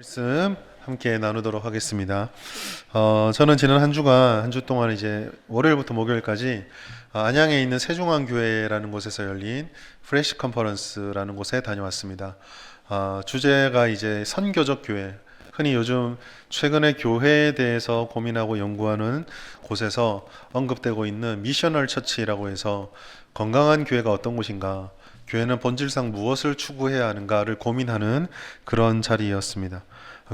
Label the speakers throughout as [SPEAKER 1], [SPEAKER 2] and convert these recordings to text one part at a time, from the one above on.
[SPEAKER 1] 말씀 함께 나누도록 하겠습니다. 저는 지난 한 주 동안 이제 월요일부터 목요일까지 안양에 있는 세중앙교회라는 곳에서 열린 프레시 컨퍼런스라는 곳에 다녀왔습니다. 주제가 이제 선교적 교회, 흔히 요즘 최근에 교회에 대해서 고민하고 연구하는 곳에서 언급되고 있는 미셔널 처치라고 해서 건강한 교회가 어떤 곳인가, 교회는 본질상 무엇을 추구해야 하는가를 고민하는 그런 자리였습니다.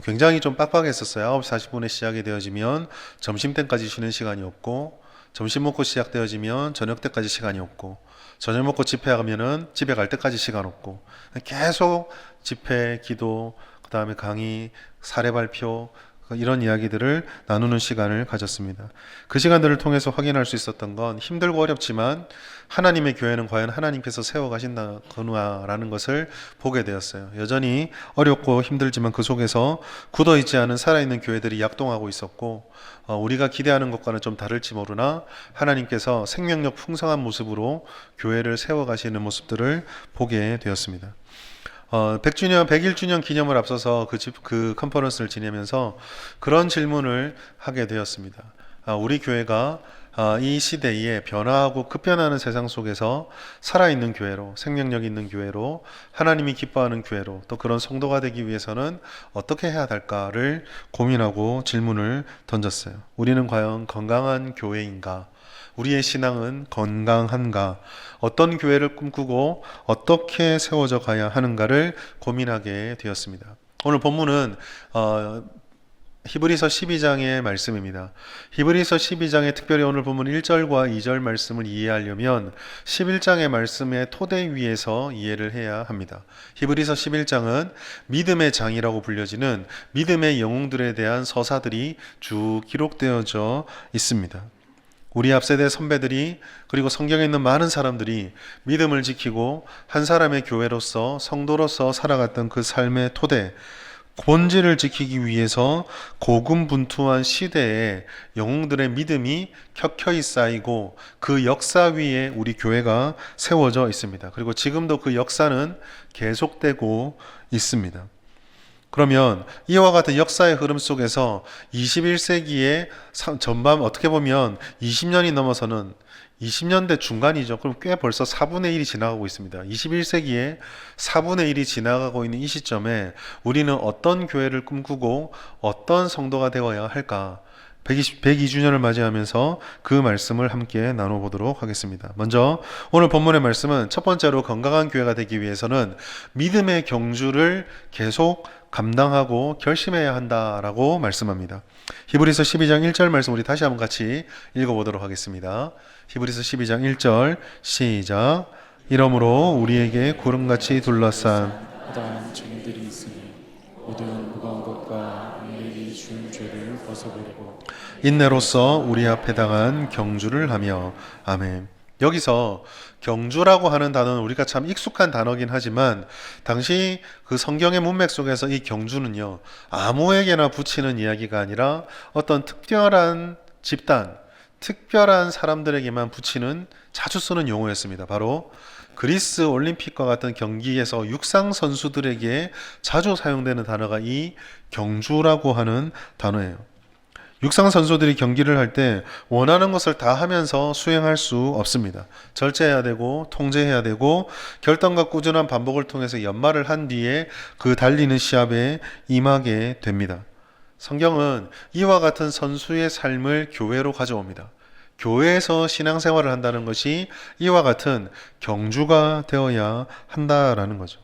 [SPEAKER 1] 굉장히 좀 빡빡했었어요. 9시 40분에 시작이 되어지면 점심때까지 쉬는 시간이 없고, 점심 먹고 시작되어지면 저녁 때까지 시간이 없고, 저녁 먹고 집회 가면은 집에 갈 때까지 시간 없고, 계속 집회, 기도, 그 다음에 강의, 사례 발표, 이런 이야기들을 나누는 시간을 가졌습니다. 그 시간들을 통해서 확인할 수 있었던 건 힘들고 어렵지만 하나님의 교회는 과연 하나님께서 세워가신다구나라는 것을 보게 되었어요. 여전히 어렵고 힘들지만 그 속에서 굳어있지 않은 살아있는 교회들이 약동하고 있었고, 우리가 기대하는 것과는 좀 다를지 모르나 하나님께서 생명력 풍성한 모습으로 교회를 세워가시는 모습들을 보게 되었습니다. 100주년 기념을 앞서서 그 컨퍼런스를 지내면서 그런 질문을 하게 되었습니다. 우리 교회가 이 시대에 변화하고 급변하는 세상 속에서 살아있는 교회로, 생명력 있는 교회로, 하나님이 기뻐하는 교회로, 또 그런 성도가 되기 위해서는 어떻게 해야 할까를 고민하고 질문을 던졌어요. 우리는 과연 건강한 교회인가? 우리의 신앙은 건강한가? 어떤 교회를 꿈꾸고 어떻게 세워져 가야 하는가를 고민하게 되었습니다. 오늘 본문은 히브리서 12장의 말씀입니다. 히브리서 12장의 특별히 오늘 본문 1절과 2절 말씀을 이해하려면 11장의 말씀의 토대 위에서 이해를 해야 합니다. 히브리서 11장은 믿음의 장이라고 불려지는 믿음의 영웅들에 대한 서사들이 쭉 기록되어져 있습니다. 우리 앞세대 선배들이, 그리고 성경에 있는 많은 사람들이 믿음을 지키고 한 사람의 교회로서, 성도로서 살아갔던 그 삶의 토대, 본질을 지키기 위해서 고군분투한 시대에 영웅들의 믿음이 켜켜이 쌓이고 그 역사 위에 우리 교회가 세워져 있습니다. 그리고 지금도 그 역사는 계속되고 있습니다. 그러면 이와 같은 역사의 흐름 속에서 21세기의 전반, 어떻게 보면 20년이 넘어서는 20년대 중간이죠. 그럼 꽤 벌써 4분의 1이 지나가고 있습니다. 21세기에 4분의 1이 지나가고 있는 이 시점에 우리는 어떤 교회를 꿈꾸고 어떤 성도가 되어야 할까? 102주년을 맞이하면서 그 말씀을 함께 나눠보도록 하겠습니다. 먼저 오늘 본문의 말씀은 첫 번째로 건강한 교회가 되기 위해서는 믿음의 경주를 계속 감당하고 결심해야 한다라고 말씀합니다. 히브리서 12장 1절 말씀 우리 다시 한번 같이 읽어보도록 하겠습니다. 히브리서 12장 1절 시작. 이러므로 우리에게 구름같이 둘러싼
[SPEAKER 2] 허다한 증인들이 있으니 모든 무거운 것과 우리에게 준 죄를 벗어버리고
[SPEAKER 1] 인내로서 우리 앞에 당한 경주를 하며. 아멘. 여기서 경주라고 하는 단어는 우리가 참 익숙한 단어긴 하지만 당시 그 성경의 문맥 속에서 이 경주는요, 아무에게나 붙이는 이야기가 아니라 어떤 특별한 집단, 특별한 사람들에게만 붙이는 자주 쓰는 용어였습니다. 바로 그리스 올림픽과 같은 경기에서 육상 선수들에게 자주 사용되는 단어가 이 경주라고 하는 단어예요. 육상 선수들이 경기를 할 때 원하는 것을 다 하면서 수행할 수 없습니다. 절제해야 되고 통제해야 되고 결단과 꾸준한 반복을 통해서 연말을 한 뒤에 그 달리는 시합에 임하게 됩니다. 성경은 이와 같은 선수의 삶을 교회로 가져옵니다. 교회에서 신앙생활을 한다는 것이 이와 같은 경주가 되어야 한다라는 거죠.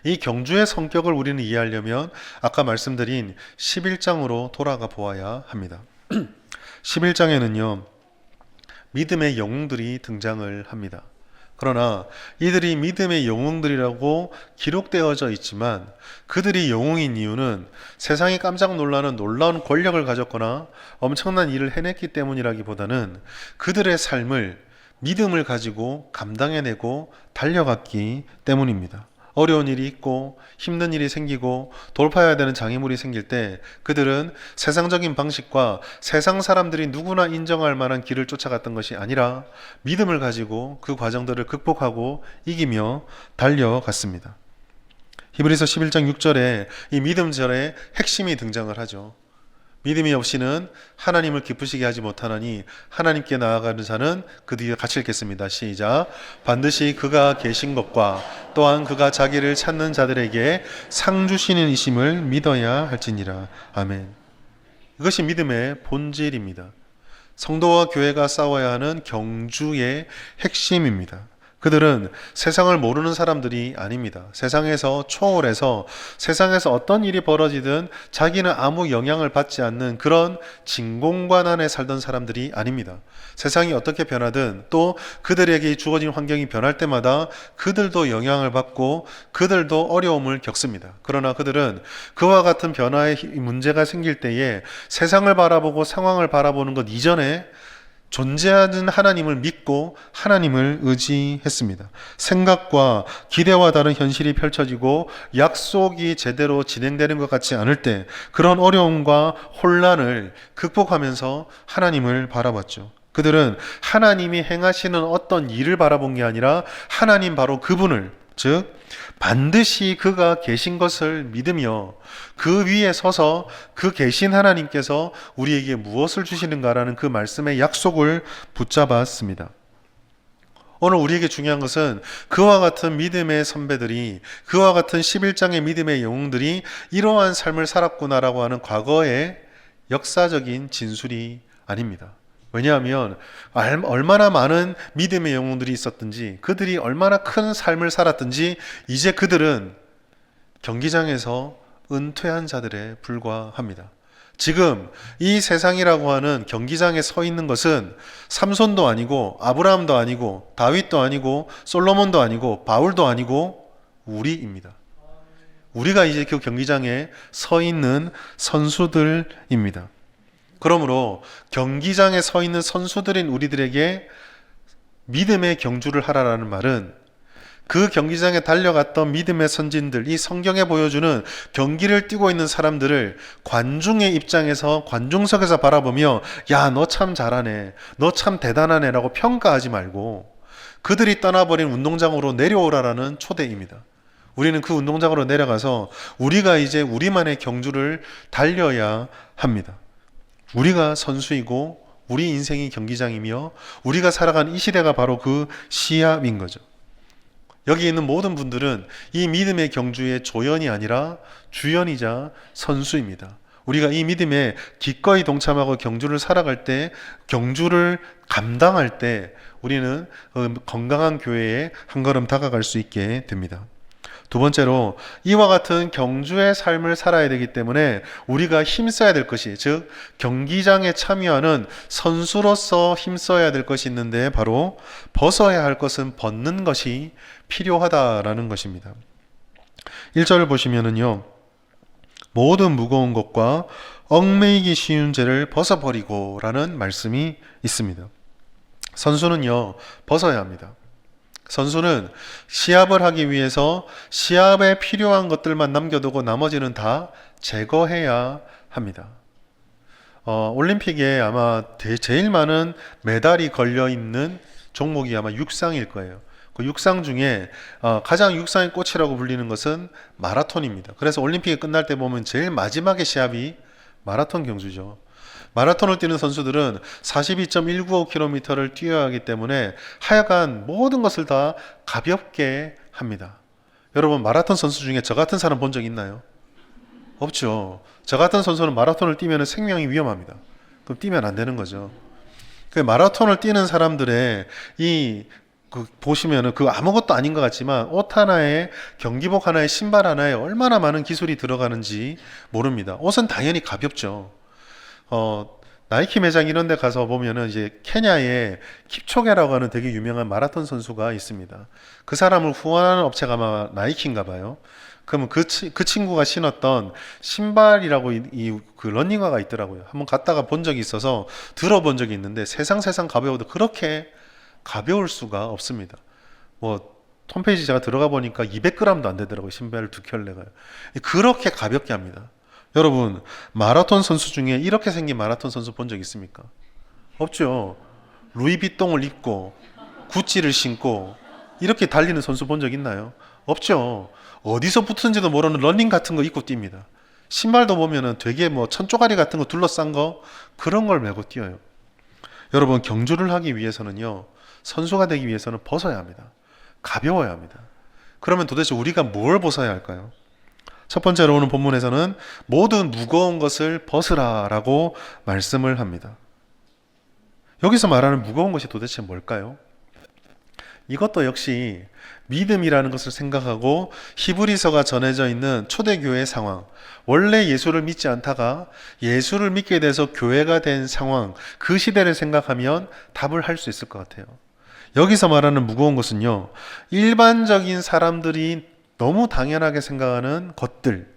[SPEAKER 1] 이 경주의 성격을 우리는 이해하려면 아까 말씀드린 11장으로 돌아가 보아야 합니다. 11장에는요, 믿음의 영웅들이 등장을 합니다. 그러나 이들이 믿음의 영웅들이라고 기록되어져 있지만 그들이 영웅인 이유는 세상이 깜짝 놀라는 놀라운 권력을 가졌거나 엄청난 일을 해냈기 때문이라기보다는 그들의 삶을, 믿음을 가지고 감당해내고 달려갔기 때문입니다. 어려운 일이 있고 힘든 일이 생기고 돌파해야 되는 장애물이 생길 때 그들은 세상적인 방식과 세상 사람들이 누구나 인정할 만한 길을 쫓아갔던 것이 아니라 믿음을 가지고 그 과정들을 극복하고 이기며 달려갔습니다. 히브리서 11장 6절에 이 믿음절의 핵심이 등장을 하죠. 믿음이 없이는 하나님을 기쁘시게 하지 못하나니 하나님께 나아가는 자는 그 뒤에 같이 읽겠습니다. 시작. 반드시 그가 계신 것과 또한 그가 자기를 찾는 자들에게 상 주시는 이심을 믿어야 할지니라. 아멘. 이것이 믿음의 본질입니다. 성도와 교회가 싸워야 하는 경주의 핵심입니다. 그들은 세상을 모르는 사람들이 아닙니다. 세상에서 초월해서 세상에서 어떤 일이 벌어지든 자기는 아무 영향을 받지 않는 그런 진공관 안에 살던 사람들이 아닙니다. 세상이 어떻게 변하든 또 그들에게 주어진 환경이 변할 때마다 그들도 영향을 받고 그들도 어려움을 겪습니다. 그러나 그들은 그와 같은 변화의 문제가 생길 때에 세상을 바라보고 상황을 바라보는 것 이전에 존재하는 하나님을 믿고 하나님을 의지했습니다. 생각과 기대와 다른 현실이 펼쳐지고 약속이 제대로 진행되는 것 같지 않을 때 그런 어려움과 혼란을 극복하면서 하나님을 바라봤죠. 그들은 하나님이 행하시는 어떤 일을 바라본 게 아니라 하나님 바로 그분을, 즉 반드시 그가 계신 것을 믿으며 그 위에 서서 그 계신 하나님께서 우리에게 무엇을 주시는가라는 그 말씀의 약속을 붙잡았습니다. 오늘 우리에게 중요한 것은 그와 같은 믿음의 선배들이, 그와 같은 11장의 믿음의 영웅들이 이러한 삶을 살았구나라고 하는 과거의 역사적인 진술이 아닙니다. 왜냐하면 얼마나 많은 믿음의 영웅들이 있었든지 그들이 얼마나 큰 삶을 살았든지 이제 그들은 경기장에서 은퇴한 자들에 불과합니다. 지금 이 세상이라고 하는 경기장에 서 있는 것은 삼손도 아니고 아브라함도 아니고 다윗도 아니고 솔로몬도 아니고 바울도 아니고 우리입니다. 우리가 이제 그 경기장에 서 있는 선수들입니다. 그러므로 경기장에 서 있는 선수들인 우리들에게 믿음의 경주를 하라라는 말은 그 경기장에 달려갔던 믿음의 선진들, 이 성경에 보여주는 경기를 뛰고 있는 사람들을 관중의 입장에서 관중석에서 바라보며 야, 너 참 잘하네, 너 참 대단하네 라고 평가하지 말고 그들이 떠나버린 운동장으로 내려오라라는 초대입니다. 우리는 그 운동장으로 내려가서 우리가 이제 우리만의 경주를 달려야 합니다. 우리가 선수이고 우리 인생이 경기장이며 우리가 살아가는 이 시대가 바로 그 시합인 거죠. 여기 있는 모든 분들은 이 믿음의 경주의 조연이 아니라 주연이자 선수입니다. 우리가 이 믿음에 기꺼이 동참하고 경주를 살아갈 때, 경주를 감당할 때 우리는 건강한 교회에 한 걸음 다가갈 수 있게 됩니다. 두 번째로 이와 같은 경주의 삶을 살아야 되기 때문에 우리가 힘써야 될 것이, 즉 경기장에 참여하는 선수로서 힘써야 될 것이 있는데 바로 벗어야 할 것은 벗는 것이 필요하다라는 것입니다. 1절을 보시면은요, 모든 무거운 것과 얽매이기 쉬운 죄를 벗어버리고 라는 말씀이 있습니다. 선수는요, 벗어야 합니다. 선수는 시합을 하기 위해서 시합에 필요한 것들만 남겨두고 나머지는 다 제거해야 합니다. 올림픽에 아마 제일 많은 메달이 걸려있는 종목이 아마 육상일 거예요. 그 육상 중에 가장 육상의 꽃이라고 불리는 것은 마라톤입니다. 그래서 올림픽이 끝날 때 보면 제일 마지막에 시합이 마라톤 경주죠. 마라톤을 뛰는 선수들은 42.195km를 뛰어야 하기 때문에 하여간 모든 것을 다 가볍게 합니다. 여러분, 마라톤 선수 중에 저 같은 사람 본 적 있나요? 없죠. 저 같은 선수는 마라톤을 뛰면 생명이 위험합니다. 그럼 뛰면 안 되는 거죠. 그 마라톤을 뛰는 사람들의 보시면은 그 아무것도 아닌 것 같지만 옷 하나에, 경기복 하나에, 신발 하나에 얼마나 많은 기술이 들어가는지 모릅니다. 옷은 당연히 가볍죠. 나이키 매장 이런 데 가서 보면은 이제 케냐에 킵초게라고 하는 되게 유명한 마라톤 선수가 있습니다. 그 사람을 후원하는 업체가 아마 나이키인가 봐요. 그러면 그 친구가 신었던 신발이라고 그 러닝화가 있더라고요. 한번 갔다가 본 적이 있어서 들어본 적이 있는데 세상 가벼워도 그렇게 가벼울 수가 없습니다. 홈페이지 제가 들어가 보니까 200g도 안 되더라고요. 신발 두 켤레가요. 그렇게 가볍게 합니다. 여러분, 마라톤 선수 중에 이렇게 생긴 마라톤 선수 본 적 있습니까? 없죠. 루이비통을 입고 구찌를 신고 이렇게 달리는 선수 본 적 있나요? 없죠. 어디서 붙은지도 모르는 러닝 같은 거 입고 뜁니다. 신발도 보면은 되게 뭐 천조가리 같은 거 둘러싼 거 그런 걸 메고 뛰어요. 여러분 경주를 하기 위해서는요. 선수가 되기 위해서는 벗어야 합니다. 가벼워야 합니다. 그러면 도대체 우리가 뭘 벗어야 할까요? 첫 번째로 오늘 본문에서는 모든 무거운 것을 벗으라라고 말씀을 합니다. 여기서 말하는 무거운 것이 도대체 뭘까요? 이것도 역시 믿음이라는 것을 생각하고 히브리서가 전해져 있는 초대교회 상황, 원래 예수를 믿지 않다가 예수를 믿게 돼서 교회가 된 상황, 그 시대를 생각하면 답을 할 수 있을 것 같아요. 여기서 말하는 무거운 것은요, 일반적인 사람들이 너무 당연하게 생각하는 것들,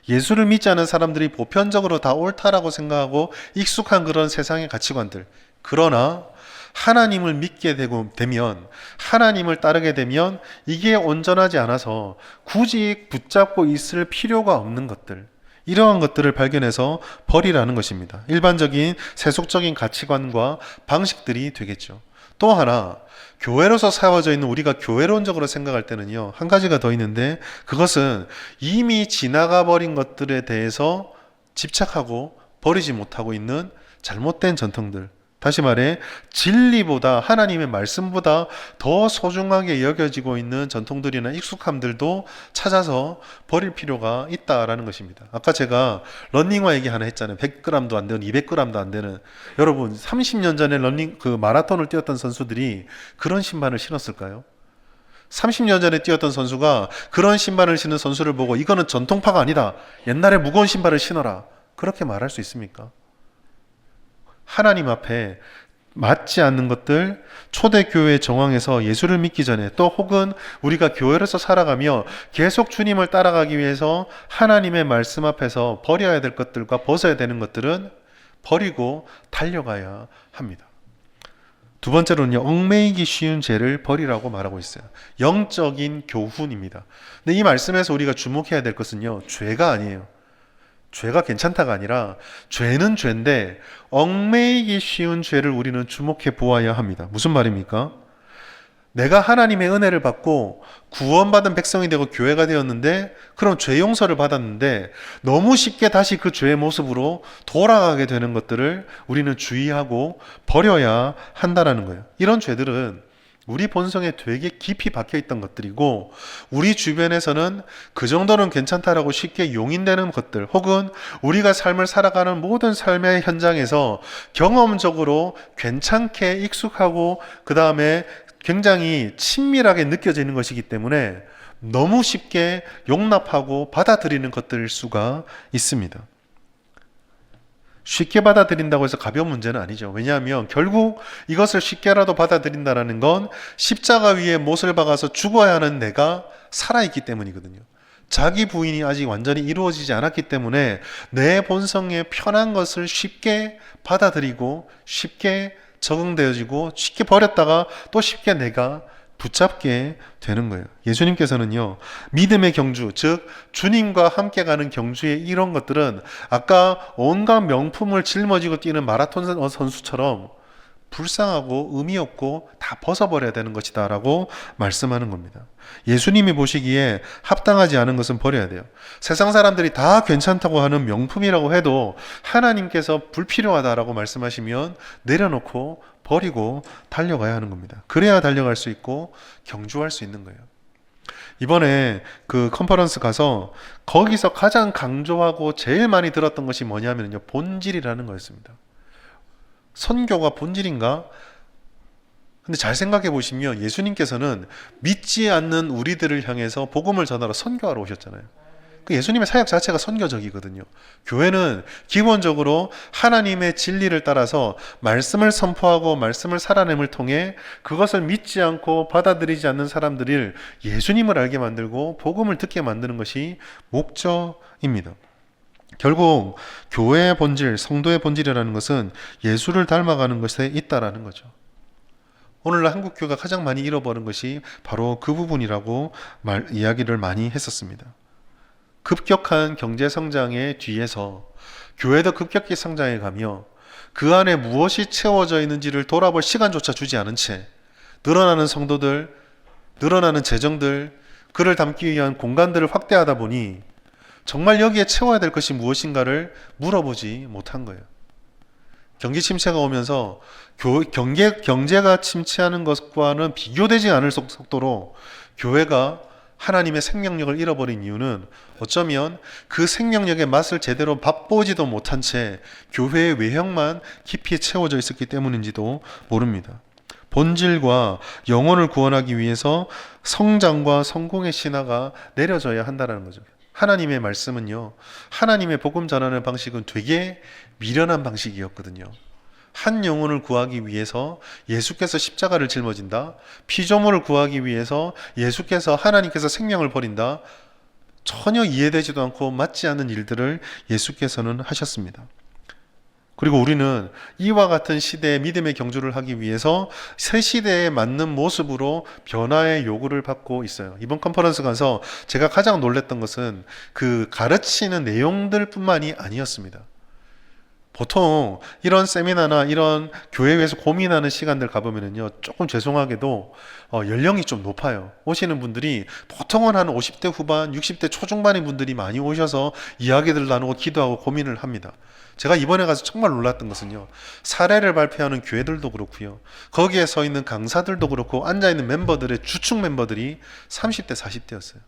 [SPEAKER 1] 예수를 믿지 않은 사람들이 보편적으로 다 옳다라고 생각하고 익숙한 그런 세상의 가치관들. 그러나 하나님을 믿게 되면, 하나님을 따르게 되면 이게 온전하지 않아서 굳이 붙잡고 있을 필요가 없는 것들, 이러한 것들을 발견해서 버리라는 것입니다. 일반적인 세속적인 가치관과 방식들이 되겠죠. 또 하나, 교회로서 세워져 있는 우리가 교회론적으로 생각할 때는요, 한 가지가 더 있는데, 그것은 이미 지나가 버린 것들에 대해서 집착하고 버리지 못하고 있는 잘못된 전통들. 다시 말해, 진리보다, 하나님의 말씀보다 더 소중하게 여겨지고 있는 전통들이나 익숙함들도 찾아서 버릴 필요가 있다라는 것입니다. 아까 제가 러닝화 얘기 하나 했잖아요. 100g도 안 되는, 200g도 안 되는. 여러분, 30년 전에 마라톤을 뛰었던 선수들이 그런 신발을 신었을까요? 30년 전에 뛰었던 선수가 그런 신발을 신는 선수를 보고 이거는 전통파가 아니다. 옛날에 무거운 신발을 신어라. 그렇게 말할 수 있습니까? 하나님 앞에 맞지 않는 것들, 초대교회 정황에서 예수를 믿기 전에, 또 혹은 우리가 교회로서 살아가며 계속 주님을 따라가기 위해서 하나님의 말씀 앞에서 버려야 될 것들과 벗어야 되는 것들은 버리고 달려가야 합니다. 두 번째로는요, 얽매이기 쉬운 죄를 버리라고 말하고 있어요. 영적인 교훈입니다. 근데 이 말씀에서 우리가 주목해야 될 것은요, 죄가 아니에요. 죄가 괜찮다가 아니라 죄는 죄인데 얽매이기 쉬운 죄를 우리는 주목해 보아야 합니다. 무슨 말입니까? 내가 하나님의 은혜를 받고 구원받은 백성이 되고 교회가 되었는데, 그럼 죄 용서를 받았는데 너무 쉽게 다시 그 죄의 모습으로 돌아가게 되는 것들을 우리는 주의하고 버려야 한다는 거예요. 이런 죄들은 우리 본성에 되게 깊이 박혀있던 것들이고, 우리 주변에서는 그 정도는 괜찮다라고 쉽게 용인되는 것들, 혹은 우리가 삶을 살아가는 모든 삶의 현장에서 경험적으로 괜찮게 익숙하고 그 다음에 굉장히 친밀하게 느껴지는 것이기 때문에 너무 쉽게 용납하고 받아들이는 것들일 수가 있습니다. 쉽게 받아들인다고 해서 가벼운 문제는 아니죠. 왜냐하면 결국 이것을 쉽게라도 받아들인다는 건 십자가 위에 못을 박아서 죽어야 하는 내가 살아있기 때문이거든요. 자기 부인이 아직 완전히 이루어지지 않았기 때문에 내 본성에 편한 것을 쉽게 받아들이고 쉽게 적응되어지고 쉽게 버렸다가 또 쉽게 내가 붙잡게 되는 거예요. 예수님께서는요, 믿음의 경주, 즉 주님과 함께 가는 경주의 이런 것들은 아까 온갖 명품을 짊어지고 뛰는 마라톤 선수처럼 불쌍하고 의미 없고 다 벗어버려야 되는 것이다 라고 말씀하는 겁니다. 예수님이 보시기에 합당하지 않은 것은 버려야 돼요. 세상 사람들이 다 괜찮다고 하는 명품이라고 해도 하나님께서 불필요하다라고 말씀하시면 내려놓고 버리고 달려가야 하는 겁니다. 그래야 달려갈 수 있고 경주할 수 있는 거예요. 이번에 그 컨퍼런스 가서 거기서 가장 강조하고 제일 많이 들었던 것이 뭐냐면요, 본질이라는 거였습니다. 선교가 본질인가? 근데 잘 생각해 보시면 예수님께서는 믿지 않는 우리들을 향해서 복음을 전하러 선교하러 오셨잖아요. 그 예수님의 사역 자체가 선교적이거든요. 교회는 기본적으로 하나님의 진리를 따라서 말씀을 선포하고 말씀을 살아냄을 통해 그것을 믿지 않고 받아들이지 않는 사람들을 예수님을 알게 만들고 복음을 듣게 만드는 것이 목적입니다. 결국 교회의 본질, 성도의 본질이라는 것은 예수를 닮아가는 것에 있다라는 거죠. 오늘날 한국 교회가 가장 많이 잃어버린 것이 바로 그 부분이라고 이야기를 많이 했었습니다. 급격한 경제 성장의 뒤에서 교회도 급격히 성장해 가며 그 안에 무엇이 채워져 있는지를 돌아볼 시간조차 주지 않은 채 늘어나는 성도들, 늘어나는 재정들, 그를 담기 위한 공간들을 확대하다 보니 정말 여기에 채워야 될 것이 무엇인가를 물어보지 못한 거예요. 경기 침체가 오면서 경제가 침체하는 것과는 비교되지 않을 속도로 교회가 하나님의 생명력을 잃어버린 이유는 어쩌면 그 생명력의 맛을 제대로 맛보지도 못한 채 교회의 외형만 깊이 채워져 있었기 때문인지도 모릅니다. 본질과 영혼을 구원하기 위해서 성장과 성공의 신화가 내려져야 한다는 거죠. 하나님의 말씀은요, 하나님의 복음 전하는 방식은 되게 미련한 방식이었거든요. 한 영혼을 구하기 위해서 예수께서 십자가를 짊어진다. 피조물을 구하기 위해서 예수께서 하나님께서 생명을 버린다. 전혀 이해되지도 않고 맞지 않는 일들을 예수께서는 하셨습니다. 그리고 우리는 이와 같은 시대에 믿음의 경주를 하기 위해서 새 시대에 맞는 모습으로 변화의 요구를 받고 있어요. 이번 컨퍼런스 가서 제가 가장 놀랐던 것은 그 가르치는 내용들 뿐만이 아니었습니다. 보통 이런 세미나나 이런 교회에서 고민하는 시간들 가보면은요, 조금 죄송하게도 연령이 좀 높아요. 오시는 분들이 보통은 한 50대 후반, 60대 초중반의 분들이 많이 오셔서 이야기들 나누고 기도하고 고민을 합니다. 제가 이번에 가서 정말 놀랐던 것은요, 사례를 발표하는 교회들도 그렇고요, 거기에 서 있는 강사들도 그렇고 앉아있는 멤버들의 주축 멤버들이 30대, 40대였어요.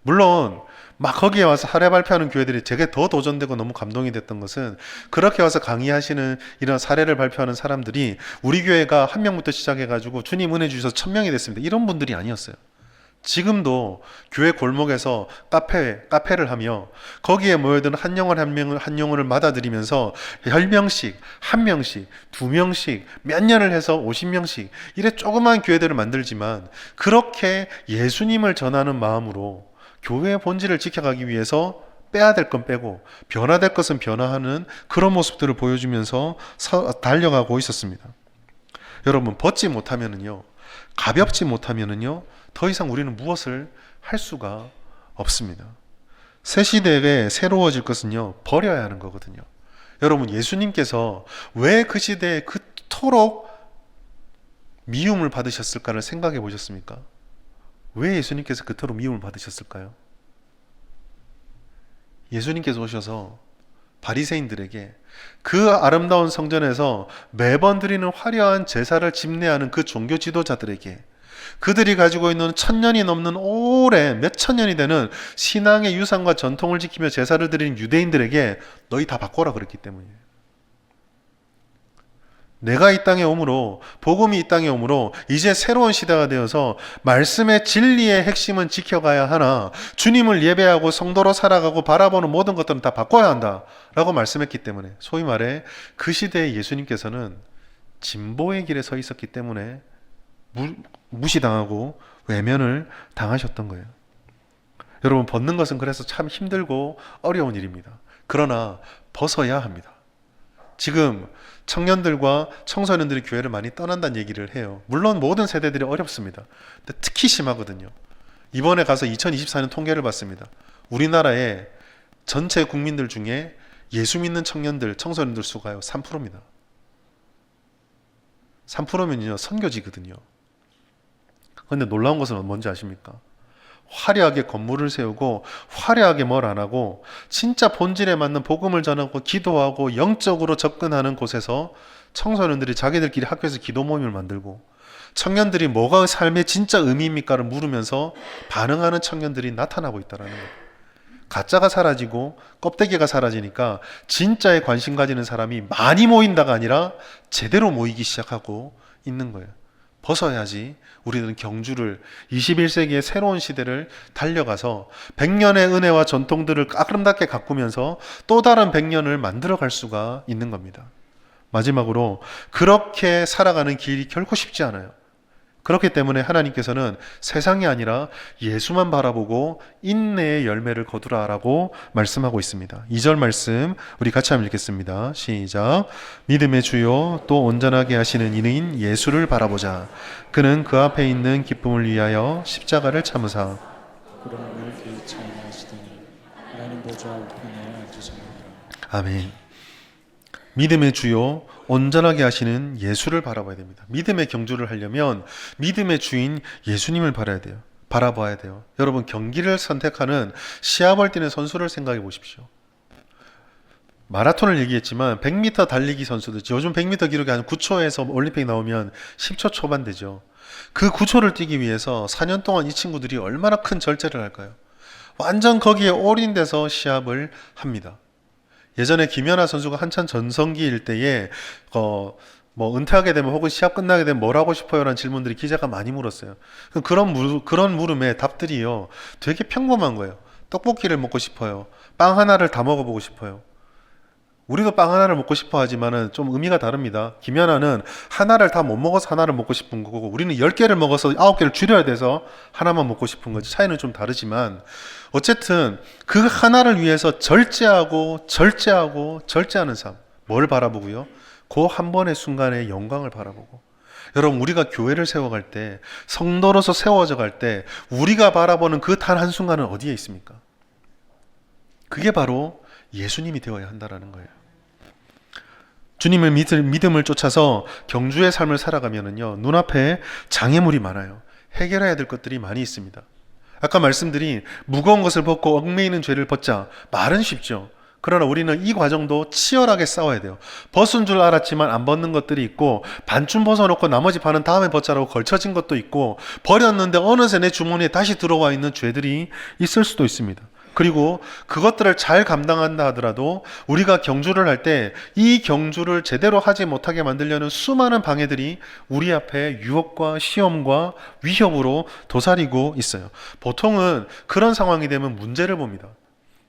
[SPEAKER 1] 물론 막 거기에 와서 사례 발표하는 교회들이 제게 더 도전되고 너무 감동이 됐던 것은, 그렇게 와서 강의하시는 이런 사례를 발표하는 사람들이 우리 교회가 한 명부터 시작해가지고 주님 은혜 주셔서 1000명이 됐습니다, 이런 분들이 아니었어요. 지금도 교회 골목에서 카페를 하며 거기에 모여든 한 영혼 한 영혼을 맞아들이면서 10명씩, 1명씩, 2명씩 몇 년을 해서 50명씩 이래 조그만 교회들을 만들지만, 그렇게 예수님을 전하는 마음으로 교회의 본질을 지켜가기 위해서 빼야 될 건 빼고 변화될 것은 변화하는 그런 모습들을 보여주면서 달려가고 있었습니다. 여러분, 벗지 못하면은요, 가볍지 못하면은요, 더 이상 우리는 무엇을 할 수가 없습니다. 새 시대에 새로워질 것은요, 버려야 하는 거거든요. 여러분, 예수님께서 왜 그 시대에 그토록 미움을 받으셨을까를 생각해 보셨습니까? 왜 예수님께서 그토록 미움을 받으셨을까요? 예수님께서 오셔서 바리새인들에게 그 아름다운 성전에서 매번 드리는 화려한 제사를 집례하는 그 종교 지도자들에게, 그들이 가지고 있는 1000년이 넘는 오래 몇천 년이 되는 신앙의 유산과 전통을 지키며 제사를 드리는 유대인들에게 너희 다 바꿔라 그랬기 때문이에요. 내가 이 땅에 오므로, 복음이 이 땅에 오므로 이제 새로운 시대가 되어서 말씀의 진리의 핵심은 지켜가야 하나 주님을 예배하고 성도로 살아가고 바라보는 모든 것들은 다 바꿔야 한다 라고 말씀했기 때문에, 소위 말해 그 시대에 예수님께서는 진보의 길에 서 있었기 때문에 무시당하고 외면을 당하셨던 거예요. 여러분, 벗는 것은 그래서 참 힘들고 어려운 일입니다. 그러나 벗어야 합니다. 지금 청년들과 청소년들이 교회를 많이 떠난다는 얘기를 해요. 물론 모든 세대들이 어렵습니다. 근데 특히 심하거든요. 이번에 가서 2024년 통계를 봤습니다. 우리나라의 전체 국민들 중에 예수 믿는 청년들, 청소년들 수가요 3%입니다. 3%면요 선교지거든요. 그런데 놀라운 것은 뭔지 아십니까? 화려하게 건물을 세우고 화려하게 뭘 안 하고 진짜 본질에 맞는 복음을 전하고 기도하고 영적으로 접근하는 곳에서 청소년들이 자기들끼리 학교에서 기도 모임을 만들고, 청년들이 뭐가 삶의 진짜 의미입니까를 물으면서 반응하는 청년들이 나타나고 있다는 거예요. 가짜가 사라지고 껍데기가 사라지니까 진짜에 관심 가지는 사람이 많이 모인다가 아니라 제대로 모이기 시작하고 있는 거예요. 벗어야지 우리는 경주를, 21세기의 새로운 시대를 달려가서 100년의 은혜와 전통들을 아름답게 가꾸면서 또 다른 100년을 만들어갈 수가 있는 겁니다. 마지막으로, 그렇게 살아가는 길이 결코 쉽지 않아요. 그렇기 때문에 하나님께서는 세상이 아니라 예수만 바라보고 인내의 열매를 거두라라고 말씀하고 있습니다. 2절 말씀 우리 같이 한번 읽겠습니다. 시작. 믿음의 주요 또 온전하게 하시는 이는 예수를 바라보자. 그는 그 앞에 있는 기쁨을 위하여 십자가를 참으사
[SPEAKER 2] 그러므로 개의치 아니하시더니 하나님 보좌 우편에 앉으셨느니라.
[SPEAKER 1] 아멘. 믿음의 주요 온전하게 하시는 예수를 바라봐야 됩니다. 믿음의 경주를 하려면 믿음의 주인 예수님을 바라야 돼요. 바라봐야 돼요. 여러분, 경기를 선택하는 시합을 뛰는 선수를 생각해 보십시오. 마라톤을 얘기했지만 100m 달리기 선수들, 요즘 100m 기록이 한 9초에서 올림픽 나오면 10초 초반 되죠. 그 9초를 뛰기 위해서 4년 동안 이 친구들이 얼마나 큰 절제를 할까요? 완전 거기에 올인돼서 시합을 합니다. 예전에 김연아 선수가 한참 전성기일 때에 뭐 은퇴하게 되면 혹은 시합 끝나게 되면 뭘 하고 싶어요? 라는 질문들이 기자가 많이 물었어요. 그런 물음에 답들이요, 되게 평범한 거예요. 떡볶이를 먹고 싶어요. 빵 하나를 다 먹어보고 싶어요. 우리도 빵 하나를 먹고 싶어 하지만은 좀 의미가 다릅니다. 김연아는 하나를 다 못 먹어서 하나를 먹고 싶은 거고, 우리는 10개를 먹어서 9개를 줄여야 돼서 하나만 먹고 싶은 거지. 차이는 좀 다르지만 어쨌든 그 하나를 위해서 절제하는 삶. 뭘 바라보고요? 그 한 번의 순간의 영광을 바라보고. 여러분, 우리가 교회를 세워갈 때, 성도로서 세워져 갈 때 우리가 바라보는 그 단 한순간은 어디에 있습니까? 그게 바로 예수님이 되어야 한다라는 거예요. 주님을 믿음을 쫓아서 경주의 삶을 살아가면은요, 눈앞에 장애물이 많아요. 해결해야 될 것들이 많이 있습니다. 아까 말씀드린 무거운 것을 벗고 얽매이는 죄를 벗자, 말은 쉽죠. 그러나 우리는 이 과정도 치열하게 싸워야 돼요. 벗은 줄 알았지만 안 벗는 것들이 있고, 반쯤 벗어놓고 나머지 반은 다음에 벗자라고 걸쳐진 것도 있고, 버렸는데 어느새 내 주머니에 다시 들어와 있는 죄들이 있을 수도 있습니다. 그리고 그것들을 잘 감당한다 하더라도 우리가 경주를 할 때 이 경주를 제대로 하지 못하게 만들려는 수많은 방해들이 우리 앞에 유혹과 시험과 위협으로 도사리고 있어요. 보통은 그런 상황이 되면 문제를 봅니다.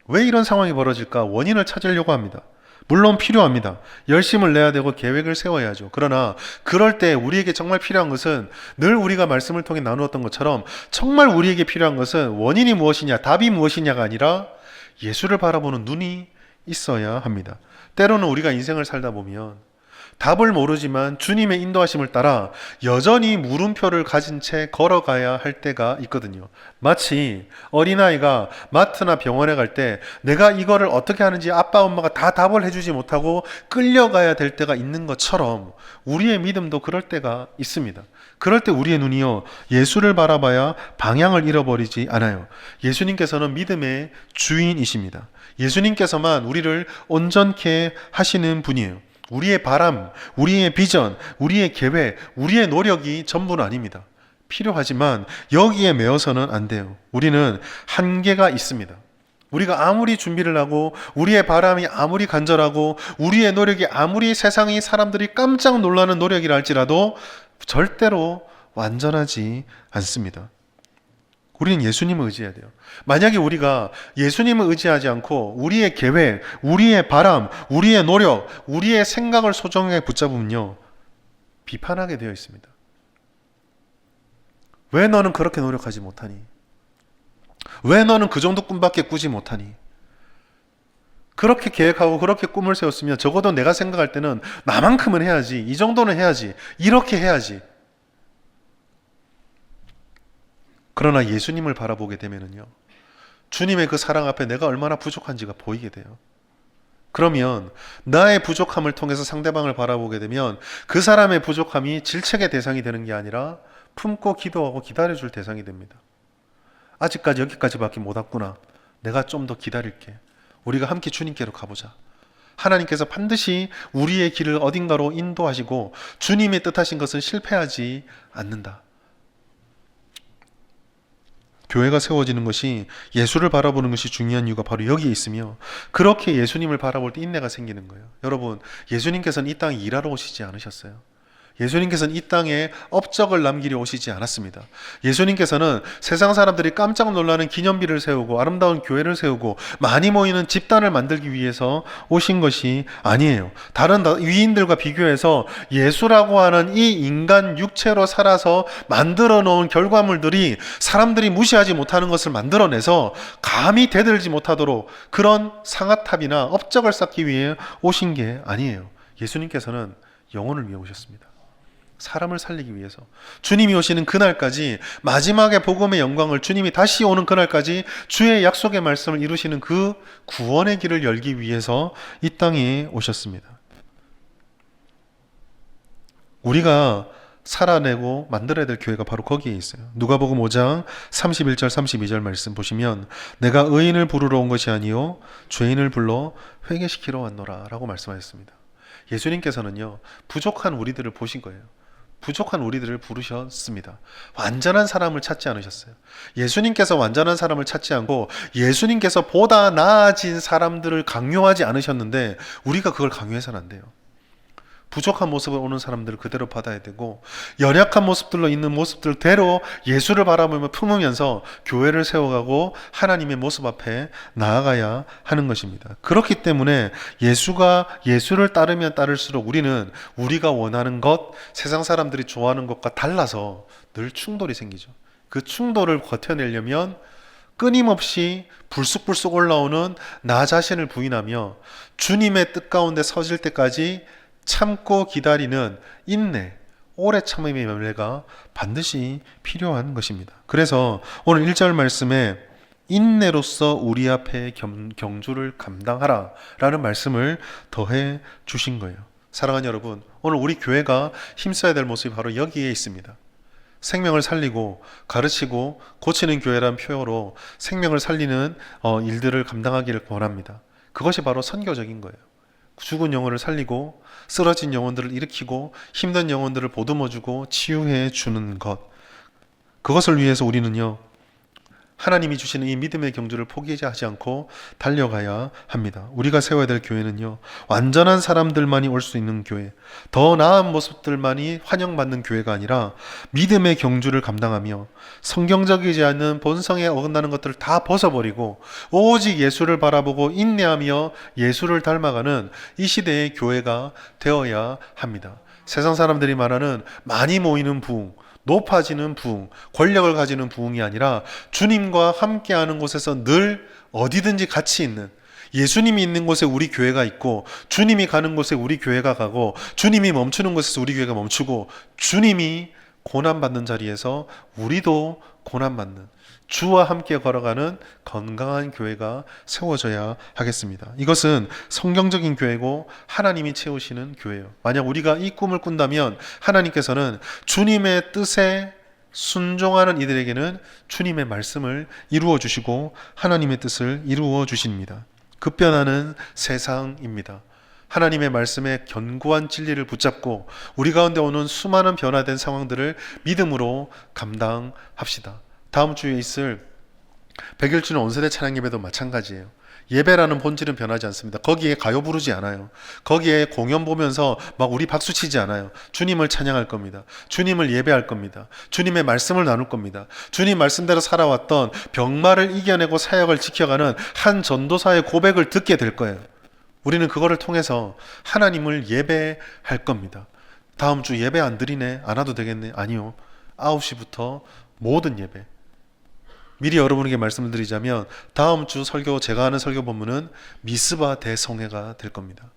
[SPEAKER 1] 왜 이런 상황이 벌어질까? 원인을 찾으려고 합니다. 물론 필요합니다. 열심을 내야 되고 계획을 세워야죠. 그러나 그럴 때 우리에게 정말 필요한 것은, 늘 우리가 말씀을 통해 나누었던 것처럼 정말 우리에게 필요한 것은 원인이 무엇이냐, 답이 무엇이냐가 아니라 예수를 바라보는 눈이 있어야 합니다. 때로는 우리가 인생을 살다 보면 답을 모르지만 주님의 인도하심을 따라 여전히 물음표를 가진 채 걸어가야 할 때가 있거든요. 마치 어린아이가 마트나 병원에 갈 때 내가 이거를 어떻게 하는지 아빠 엄마가 다 답을 해주지 못하고 끌려가야 될 때가 있는 것처럼 우리의 믿음도 그럴 때가 있습니다. 그럴 때 우리의 눈이요, 예수를 바라봐야 방향을 잃어버리지 않아요. 예수님께서는 믿음의 주인이십니다. 예수님께서만 우리를 온전케 하시는 분이에요. 우리의 바람, 우리의 비전, 우리의 계획, 우리의 노력이 전부는 아닙니다. 필요하지만 여기에 매어서는 안 돼요. 우리는 한계가 있습니다. 우리가 아무리 준비를 하고, 우리의 바람이 아무리 간절하고, 우리의 노력이 아무리 세상이 사람들이 깜짝 놀라는 노력이라 할지라도 절대로 완전하지 않습니다. 우리는 예수님을 의지해야 돼요. 만약에 우리가 예수님을 의지하지 않고 우리의 계획, 우리의 바람, 우리의 노력, 우리의 생각을 소중하게 붙잡으면요, 비판하게 되어 있습니다. 왜 너는 그렇게 노력하지 못하니? 왜 너는 그 정도 꿈밖에 꾸지 못하니? 그렇게 계획하고 그렇게 꿈을 세웠으면 적어도 내가 생각할 때는 나만큼은 해야지, 이 정도는 해야지, 이렇게 해야지. 그러나 예수님을 바라보게 되면은요, 주님의 그 사랑 앞에 내가 얼마나 부족한지가 보이게 돼요. 그러면 나의 부족함을 통해서 상대방을 바라보게 되면 그 사람의 부족함이 질책의 대상이 되는 게 아니라 품고 기도하고 기다려줄 대상이 됩니다. 아직까지 여기까지밖에 못 왔구나. 내가 좀 더 기다릴게. 우리가 함께 주님께로 가보자. 하나님께서 반드시 우리의 길을 어딘가로 인도하시고 주님의 뜻하신 것은 실패하지 않는다. 교회가 세워지는 것이, 예수를 바라보는 것이 중요한 이유가 바로 여기에 있으며, 그렇게 예수님을 바라볼 때 인내가 생기는 거예요. 여러분, 예수님께서는 이 땅에 일하러 오시지 않으셨어요. 예수님께서는 이 땅에 업적을 남기려 오시지 않았습니다. 예수님께서는 세상 사람들이 깜짝 놀라는 기념비를 세우고 아름다운 교회를 세우고 많이 모이는 집단을 만들기 위해서 오신 것이 아니에요. 다른 위인들과 비교해서 예수라고 하는 이 인간 육체로 살아서 만들어 놓은 결과물들이 사람들이 무시하지 못하는 것을 만들어내서 감히 대들지 못하도록 그런 상아탑이나 업적을 쌓기 위해 오신 게 아니에요. 예수님께서는 영혼을 위해 오셨습니다. 사람을 살리기 위해서. 주님이 오시는 그날까지, 마지막에 복음의 영광을, 주님이 다시 오는 그날까지 주의 약속의 말씀을 이루시는 그 구원의 길을 열기 위해서 이 땅에 오셨습니다. 우리가 살아내고 만들어야 될 교회가 바로 거기에 있어요. 누가복음 5장 31절 32절 말씀 보시면 내가 의인을 부르러 온 것이 아니요 죄인을 불러 회개시키러 왔노라 라고 말씀하셨습니다. 예수님께서는요 부족한 우리들을 보신 거예요. 부족한 우리들을 부르셨습니다. 완전한 사람을 찾지 않으셨어요. 예수님께서 완전한 사람을 찾지 않고 예수님께서 보다 나아진 사람들을 강요하지 않으셨는데 우리가 그걸 강요해서는 안 돼요. 부족한 모습을 오는 사람들을 그대로 받아야 되고 연약한 모습들로 있는 모습들대로 예수를 바라보며 품으면서 교회를 세워가고 하나님의 모습 앞에 나아가야 하는 것입니다. 그렇기 때문에 예수를 따르면 따를수록 우리는 우리가 원하는 것, 세상 사람들이 좋아하는 것과 달라서 늘 충돌이 생기죠. 그 충돌을 버텨내려면 끊임없이 불쑥불쑥 올라오는 나 자신을 부인하며 주님의 뜻 가운데 서질 때까지 참고 기다리는 인내, 오래 참음의 열매가 반드시 필요한 것입니다. 그래서 오늘 1절 말씀에 인내로서 우리 앞에 경주를 감당하라 라는 말씀을 더해 주신 거예요. 사랑하는 여러분, 오늘 우리 교회가 힘써야 될 모습이 바로 여기에 있습니다. 생명을 살리고 가르치고 고치는 교회란 표어로 생명을 살리는 일들을 감당하기를 원합니다. 그것이 바로 선교적인 거예요. 죽은 영혼을 살리고 쓰러진 영혼들을 일으키고 힘든 영혼들을 보듬어주고 치유해 주는 것, 그것을 위해서 우리는요 하나님이 주시는 이 믿음의 경주를 포기하지 않고 달려가야 합니다. 우리가 세워야 될 교회는요 완전한 사람들만이 올 수 있는 교회, 더 나은 모습들만이 환영받는 교회가 아니라 믿음의 경주를 감당하며 성경적이지 않는 본성에 어긋나는 것들을 다 벗어버리고 오직 예수를 바라보고 인내하며 예수를 닮아가는 이 시대의 교회가 되어야 합니다. 세상 사람들이 말하는 많이 모이는 부흥, 높아지는 부흥, 권력을 가지는 부흥이 아니라 주님과 함께하는 곳에서 늘 어디든지 같이 있는, 예수님이 있는 곳에 우리 교회가 있고 주님이 가는 곳에 우리 교회가 가고 주님이 멈추는 곳에서 우리 교회가 멈추고 주님이 고난받는 자리에서 우리도 고난받는, 주와 함께 걸어가는 건강한 교회가 세워져야 하겠습니다. 이것은 성경적인 교회고 하나님이 채우시는 교회예요. 만약 우리가 이 꿈을 꾼다면 하나님께서는 주님의 뜻에 순종하는 이들에게는 주님의 말씀을 이루어 주시고 하나님의 뜻을 이루어 주십니다. 급변하는 세상입니다. 하나님의 말씀에 견고한 진리를 붙잡고 우리 가운데 오는 수많은 변화된 상황들을 믿음으로 감당합시다. 다음 주에 있을 백일주는 온세대 찬양 예배도 마찬가지예요. 예배라는 본질은 변하지 않습니다. 거기에 가요 부르지 않아요. 거기에 공연 보면서 막 우리 박수 치지 않아요. 주님을 찬양할 겁니다. 주님을 예배할 겁니다. 주님의 말씀을 나눌 겁니다. 주님 말씀대로 살아왔던 병마를 이겨내고 사역을 지켜가는 한 전도사의 고백을 듣게 될 거예요. 우리는 그거를 통해서 하나님을 예배할 겁니다. 다음 주 예배 안 드리네, 안 와도 되겠네. 아니요. 9시부터 모든 예배. 미리 여러분에게 말씀을 드리자면 다음 주 설교, 제가 하는 설교 본문은 미스바 대성회가 될 겁니다.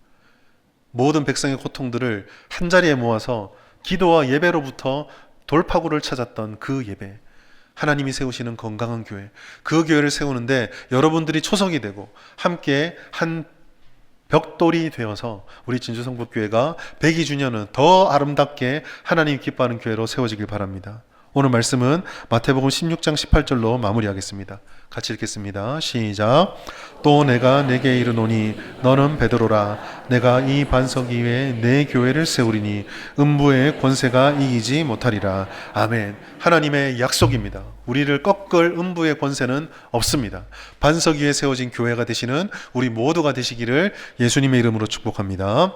[SPEAKER 1] 모든 백성의 고통들을 한자리에 모아서 기도와 예배로부터 돌파구를 찾았던 그 예배, 하나님이 세우시는 건강한 교회, 그 교회를 세우는데 여러분들이 초석이 되고 함께 한 벽돌이 되어서 우리 진주성북교회가 102주년은 더 아름답게 하나님 기뻐하는 교회로 세워지길 바랍니다. 오늘 말씀은 마태복음 16장 18절로 마무리하겠습니다. 같이 읽겠습니다. 시작. 또 내가 내게 이르노니 너는 베드로라. 내가 이 반석 위에 내 교회를 세우리니 음부의 권세가 이기지 못하리라. 아멘. 하나님의 약속입니다. 우리를 꺾을 음부의 권세는 없습니다. 반석 위에 세워진 교회가 되시는 우리 모두가 되시기를 예수님의 이름으로 축복합니다.